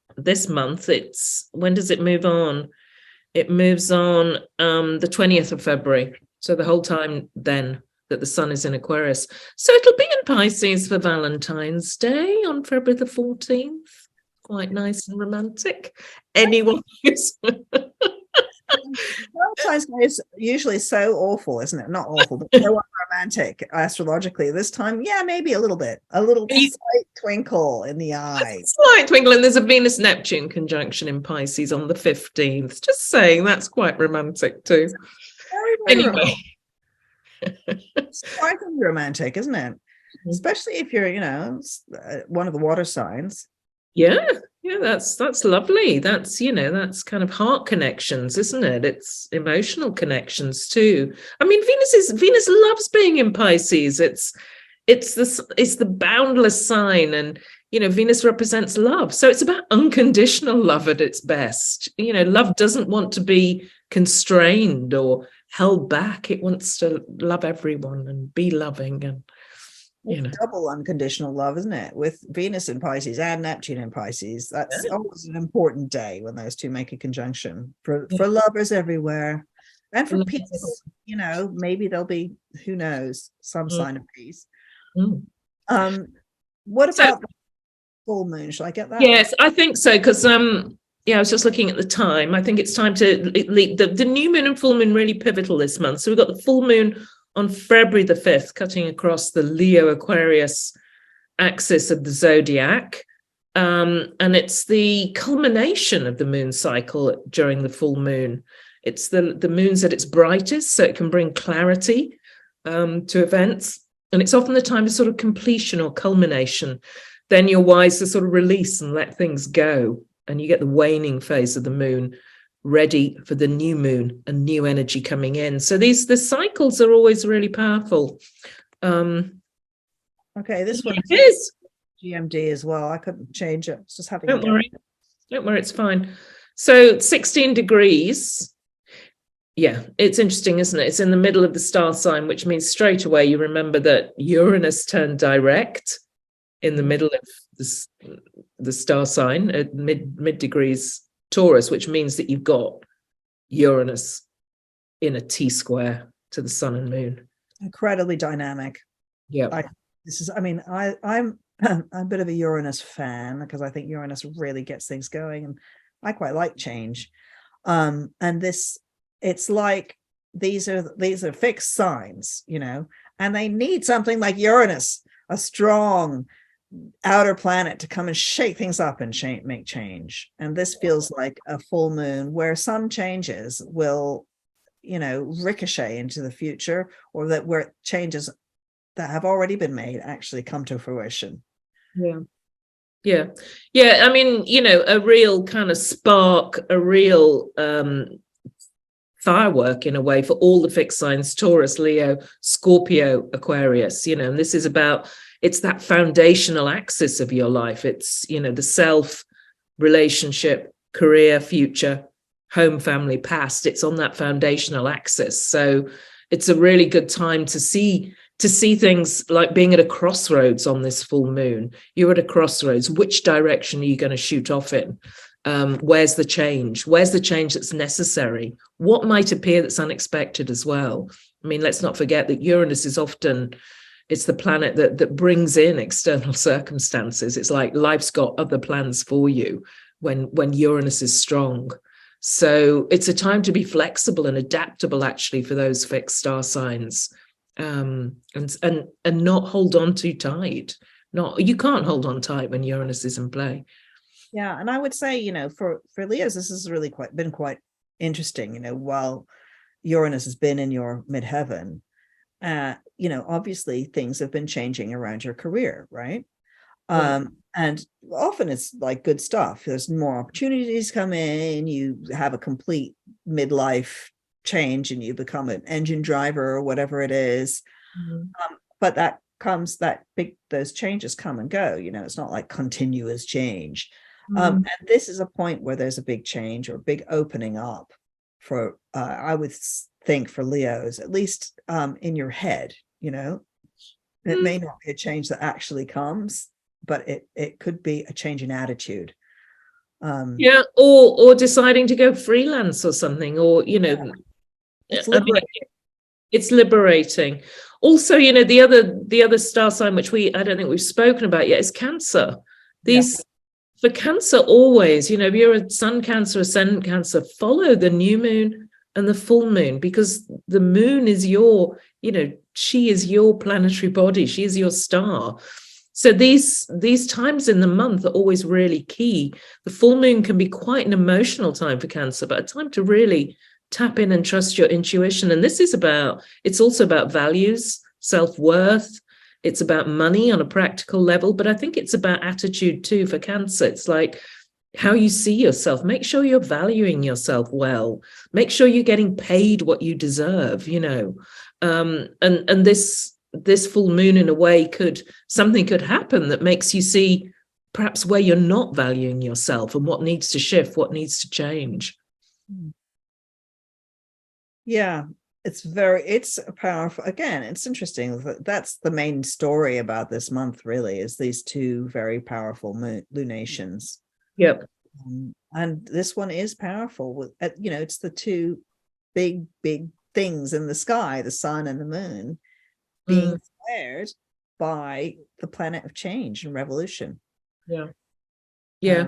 month. It's, when does it move on? It moves on the 20th of February. So the whole time then that the sun is in Aquarius. So it'll be in Pisces for Valentine's Day on February the 14th. Quite nice and romantic. Anyone who's... Valentine's Day is usually so awful, isn't it? Not awful, but so romantic astrologically. This time, yeah, maybe a little slight twinkle in the eye. Slight twinkle, and there's a Venus-Neptune conjunction in Pisces on the 15th. Just saying, that's quite romantic too. Very anyway. It's quite romantic, isn't it? Especially if you're, one of the water signs. Yeah, that's lovely. That's that's kind of heart connections, isn't it? It's emotional connections too. I mean, Venus loves being in Pisces. It's the boundless sign, and Venus represents love. So it's about unconditional love at its best. Love doesn't want to be constrained or held back. It wants to love everyone and be loving, and double unconditional love, isn't it? With Venus in Pisces and Neptune in Pisces, that's always an important day when those two make a conjunction for lovers everywhere, and for peace. Maybe there'll be, who knows, some sign of peace. What about the full moon? Shall I get that? Yes, I think so, because I was just looking at the time. I think it's time to the new moon and full moon really pivotal this month. So we've got the full moon on February the 5th, cutting across the Leo Aquarius axis of the zodiac. And it's the culmination of the moon cycle during the full moon. It's the moon's at its brightest, so it can bring clarity to events. And it's often the time of sort of completion or culmination. Then you're wise to sort of release and let things go. And you get the waning phase of the moon, ready for the new moon and new energy coming in. So the cycles are always really powerful. Okay, this one is GMD as well. I couldn't change it. It's just having Don't worry, it's fine. So 16 degrees. Yeah, it's interesting, isn't it? It's in the middle of the star sign, which means straight away you remember that Uranus turned direct in the middle of the star sign at mid degrees Taurus, which means that you've got Uranus in a T-square to the sun and moon. Incredibly dynamic. Yeah. I'm a bit of a Uranus fan, because I think Uranus really gets things going, and I quite like change. And it's like these are fixed signs, and they need something like Uranus, a strong outer planet, to come and shake things up and make change. And this feels like a full moon where some changes will ricochet into the future, or that where changes that have already been made actually come to fruition. Yeah. I mean, a real kind of spark, a real firework in a way for all the fixed signs: Taurus, Leo, Scorpio, Aquarius. And this is about, it's that foundational axis of your life. It's, the self, relationship, career, future, home, family, past. It's on that foundational axis. So it's a really good time to see things like being at a crossroads on this full moon. You're at a crossroads. Which direction are you going to shoot off in? Where's the change? Where's the change that's necessary? What might appear that's unexpected as well? I mean, let's not forget that Uranus is often, it's the planet that brings in external circumstances. It's like life's got other plans for you when Uranus is strong. So it's a time to be flexible and adaptable, actually, for those fixed star signs, and not hold on too tight. You can't hold on tight when Uranus is in play. Yeah, and I would say, you know, for Leos, this has really been quite interesting. You know, while Uranus has been in your midheaven, you know, obviously things have been changing around your career, right? And often it's like good stuff. There's more opportunities come in, you have a complete midlife change and you become an engine driver or whatever it is. But those changes come and go, you know, it's not like continuous change. And this is a point where there's a big change or a big opening up for, I would think, for Leos, at least in your head, you know. It may not be a change that actually comes, but it could be a change in attitude. Yeah, or deciding to go freelance or something, or, you know, it's liberating. It's liberating. Also, you know, the other star sign, which I don't think we've spoken about yet, is Cancer. For Cancer, always, you know, if you're a Sun Cancer, Ascendant Cancer, follow the new moon and the full moon, because the moon is your, you know, she is your planetary body. She is your star. So these times in the month are always really key. The full moon can be quite an emotional time for Cancer, but a time to really tap in and trust your intuition. And it's also about values, self-worth. It's about money on a practical level, but I think it's about attitude too for Cancer. It's like how you see yourself. Make sure you're valuing yourself well. Make sure you're getting paid what you deserve, you know. And this full moon, in a way, something could happen that makes you see perhaps where you're not valuing yourself and what needs to shift, what needs to change. Yeah, it's a powerful, again, it's interesting. That's the main story about this month, really, is these two very powerful lunations. Yep. And this one is powerful with, you know, it's the two big things in the sky, the sun and the moon, being squared by the planet of change and revolution. Yeah.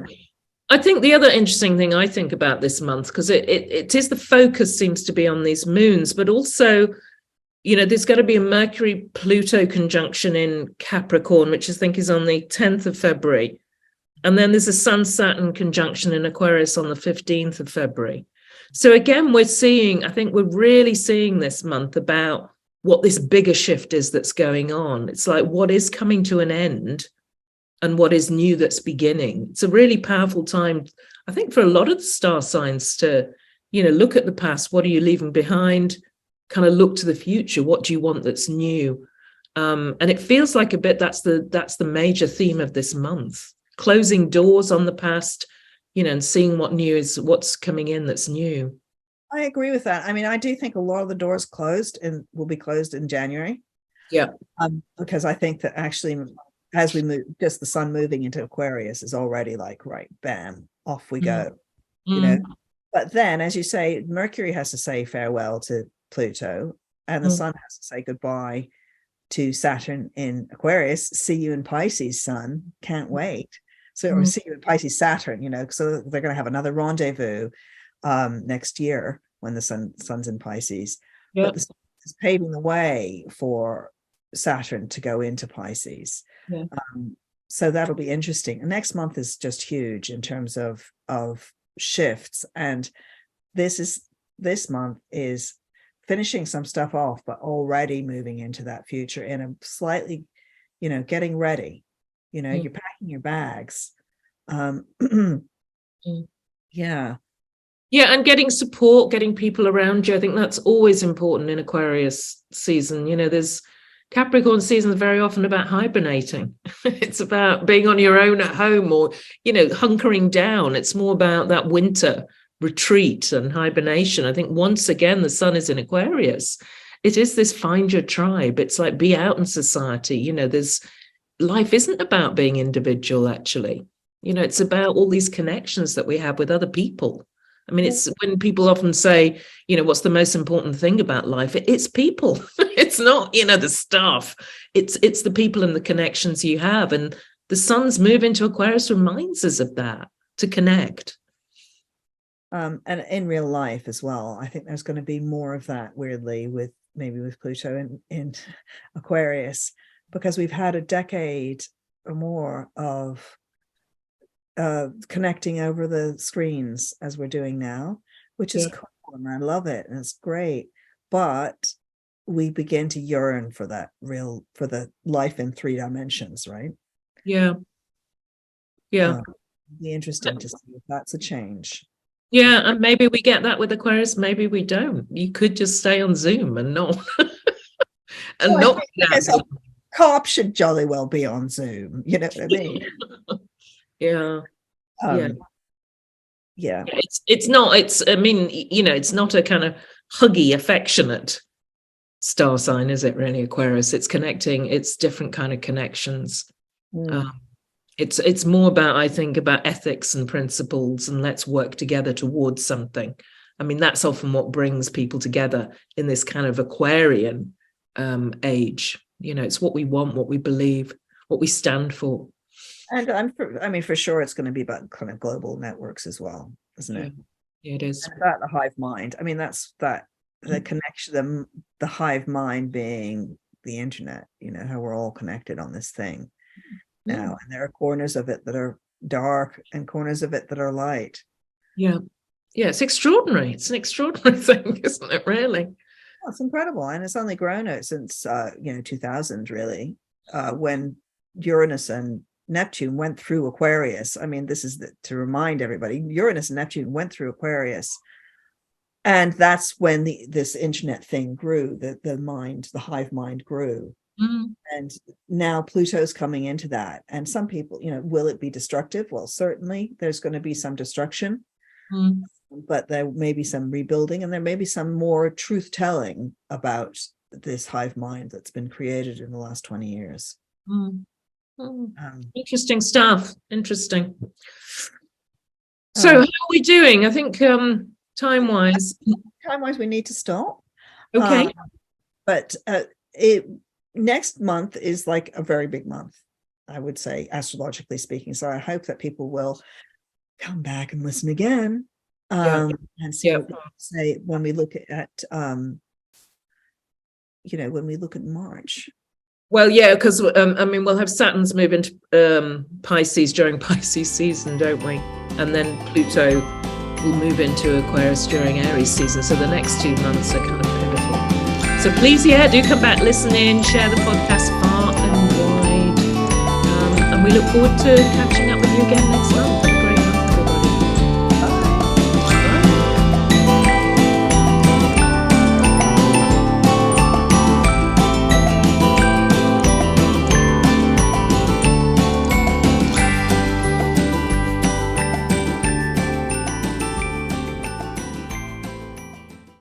I think the other interesting thing I think about this month, because it is, the focus seems to be on these moons, but also, you know, there's going to be a Mercury-Pluto conjunction in Capricorn, which I think is on the 10th of February. And then there's a Sun-Saturn conjunction in Aquarius on the 15th of February. So again, I think we're really seeing this month about what this bigger shift is that's going on. It's like what is coming to an end and what is new that's beginning. It's a really powerful time, I think, for a lot of the star signs to, you know, look at the past. What are you leaving behind? Kind of look to the future. What do you want that's new? And it feels like a bit that's the major theme of this month. Closing doors on the past, you know, and seeing what's coming in that's new. I agree with that. I mean, I do think a lot of the doors will be closed in January. Yeah. Because I think that actually, as we move, just the sun moving into Aquarius is already like, right, bam, off we go, you know. But then, as you say, Mercury has to say farewell to Pluto, and the sun has to say goodbye to Saturn in Aquarius. See you in Pisces, sun. Can't wait. So, or see you in Pisces, Saturn, you know, so they're going to have another rendezvous next year when the sun's in Pisces. Yep. But the sun is paving the way for Saturn to go into Pisces. Yeah. So that'll be interesting. And next month is just huge in terms of shifts. And this month is finishing some stuff off, but already moving into that future in a slightly, you know, getting ready. You know, you're packing your bags. Yeah. Yeah, and getting support, getting people around you. I think that's always important in Aquarius season. You know, there's Capricorn season is very often about hibernating. It's about being on your own at home or, you know, hunkering down. It's more about that winter retreat and hibernation. I think once again, the sun is in Aquarius. it is this find your tribe. It's like be out in society. Life isn't about being individual, actually. It's about all these connections that we have with other people. I mean, it's when people often say, what's the most important thing about life? It's people. It's not, the stuff. It's the people and the connections you have. And the sun's move into Aquarius reminds us of that, to connect. And in real life as well, I think there's going to be more of that, weirdly, with Pluto in Aquarius, because we've had a decade or more of connecting over the screens as we're doing now, which is cool, and I love it, and it's great. But we begin to yearn for that for the life in 3 dimensions, right? Yeah. It'd be interesting to see if that's a change. Yeah, and maybe we get that with Aquarius, maybe we don't. You could just stay on Zoom and not Cops should jolly well be on Zoom, you know what I mean? Yeah. It's not a kind of huggy, affectionate star sign, is it really, Aquarius? It's connecting, it's different kind of connections. It's more about, I think, about ethics and principles, and let's work together towards something. I mean, that's often what brings people together in this kind of Aquarian age. It's what we want, what we believe, what we stand for. And for sure, it's going to be about kind of global networks as well, isn't it? Yeah, it is. And about the hive mind. I mean, that's the connection, the hive mind being the internet, how we're all connected on this thing now. And there are corners of it that are dark and corners of it that are light. Yeah, it's extraordinary. It's an extraordinary thing, isn't it, really? Oh, it's incredible. And it's only grown out since 2000, really, when Uranus and Neptune went through Aquarius. I mean, this is to remind everybody, Uranus and Neptune went through Aquarius, and that's when this internet thing grew. The hive mind grew. And now Pluto's coming into that, and some people, will it be destructive? Well, certainly there's going to be some destruction, but there may be some rebuilding, and there may be some more truth telling about this hive mind that's been created in the last 20 years. Interesting stuff. Interesting. So how are we doing? I think time-wise we need to stop. Okay. But next month is like a very big month, I would say, astrologically speaking. So I hope that people will come back and listen again, and see what we say when we look at when we look at March. Well, yeah, because we'll have Saturn's move into Pisces during Pisces season, don't we? And then Pluto will move into Aquarius during Aries season. So the next 2 months are kind of pivotal. So please, do come back, listen in, share the podcast far and wide. And we look forward to catching up with you again next month.